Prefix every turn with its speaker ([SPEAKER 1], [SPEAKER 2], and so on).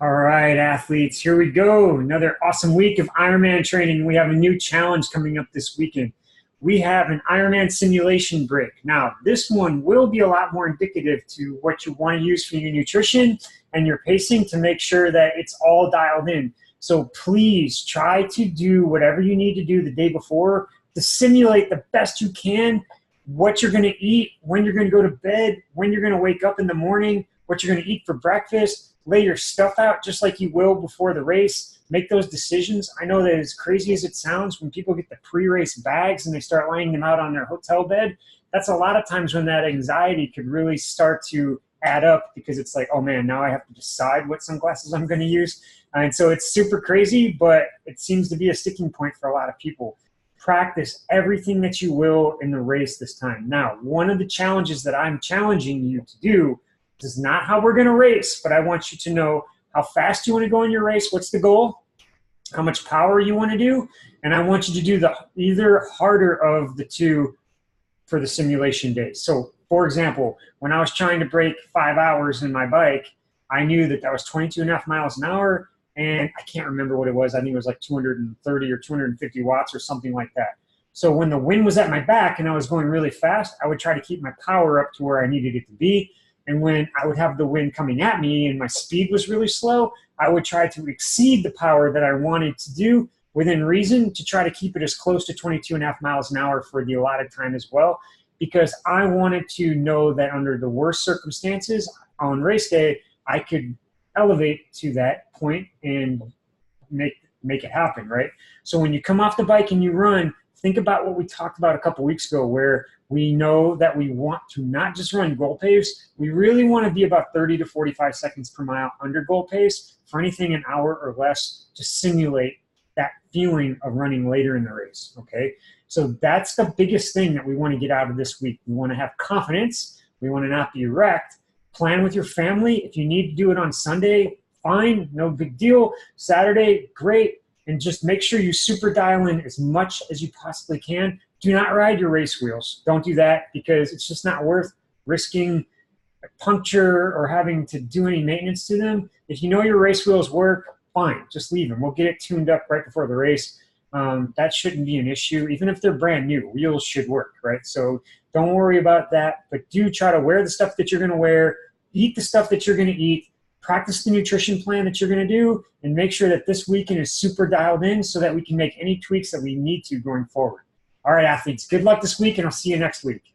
[SPEAKER 1] All right, athletes, here we go. Another awesome week of Ironman training. We have a new challenge coming up this weekend. We have an Ironman simulation break. Now, this one will be a lot more indicative to what you want to use for your nutrition and your pacing to make sure that it's all dialed in. So please try to do whatever you need to do the day before to simulate the best you can what you're going to eat, when you're going to go to bed, when you're going to wake up in the morning, what you're going to eat for breakfast. Lay your stuff out just like you will before the race. Make those decisions. I know that as crazy as it sounds, when people get the pre-race bags and they start laying them out on their hotel bed, that's a lot of times when that anxiety could really start to add up because it's like, oh man, now I have to decide what sunglasses I'm going to use. And so it's super crazy, but it seems to be a sticking point for a lot of people. Practice everything that you will in the race this time. Now, one of the challenges that I'm challenging you to do is not how we're going to race, but I want you to know how fast you want to go in your race. What's the goal? How much power you want to do? And I want you to do the either harder of the two for the simulation days. So, for example, when I was trying to break 5 hours in my bike, I knew that was 22.5 miles an hour, and I can't remember what it was. I think it was like 230 or 250 watts or something like that. So when the wind was at my back and I was going really fast, I would try to keep my power up to where I needed it to be. And when I would have the wind coming at me and my speed was really slow, I would try to exceed the power that I wanted to do within reason to try to keep it as close to 22.5 miles an hour for the allotted time as well, because I wanted to know that under the worst circumstances on race day, I could elevate to that point and make it happen, right? So when you come off the bike and you run, think about what we talked about a couple weeks ago, where we know that we want to not just run goal pace. We really want to be about 30 to 45 seconds per mile under goal pace for anything an hour or less to simulate that feeling of running later in the race, okay? So that's the biggest thing that we want to get out of this week. We want to have confidence. We want to not be wrecked. Plan with your family. If you need to do it on Sunday, fine, no big deal. Saturday, great. And just make sure you super dial in as much as you possibly can. Do not ride your race wheels. Don't do that because it's just not worth risking a puncture or having to do any maintenance to them. If you know your race wheels work, fine, just leave them. We'll get it tuned up right before the race. That shouldn't be an issue. Even if they're brand new, wheels should work, right? So don't worry about that, but do try to wear the stuff that you're going to wear, eat the stuff that you're going to eat, practice the nutrition plan that you're going to do, and make sure that this weekend is super dialed in so that we can make any tweaks that we need to going forward. All right, athletes, good luck this week, and I'll see you next week.